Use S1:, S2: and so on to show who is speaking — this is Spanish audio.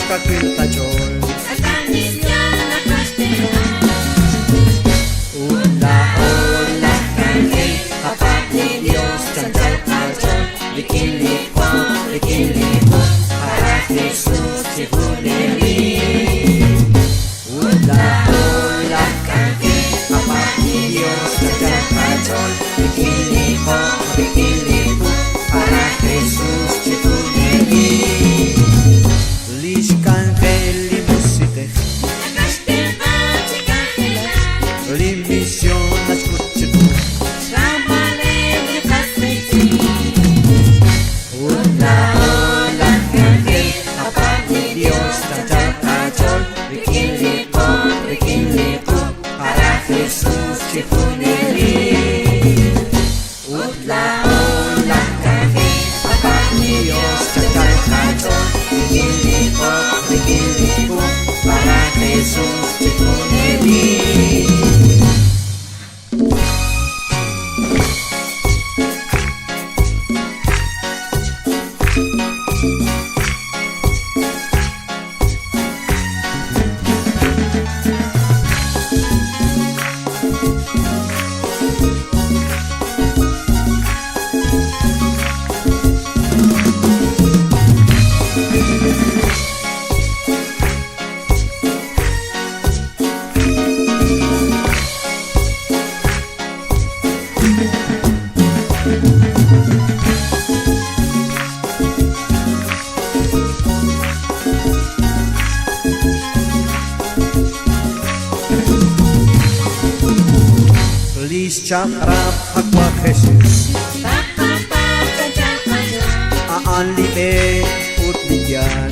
S1: kakiltachol
S2: Atanis yan nakastehan.
S1: Ula-ula kami kapag ni Diyos Santal kachol Likin-lipo para Jesus si Puneri. Ula-ula kami kapag ni Diyos Santal kachol Likin-lipo para Jesus si Puneri. Lishkan feli musitech
S2: Nakastehan si Kahela.
S1: Limisyon na skutchitu
S2: Shamale de Kasmeti.
S1: Ula-ula kami kapag ni Diyos Santal kachol Likin-lipo para Jesus si Puneri. Ula-ula kami kapag ni Diyos Santal kachol Likin-lipo para Jesus si Puneri. Lis chakrap akwa Jesus
S2: Papa Jaja.
S1: aan libe ut bigyan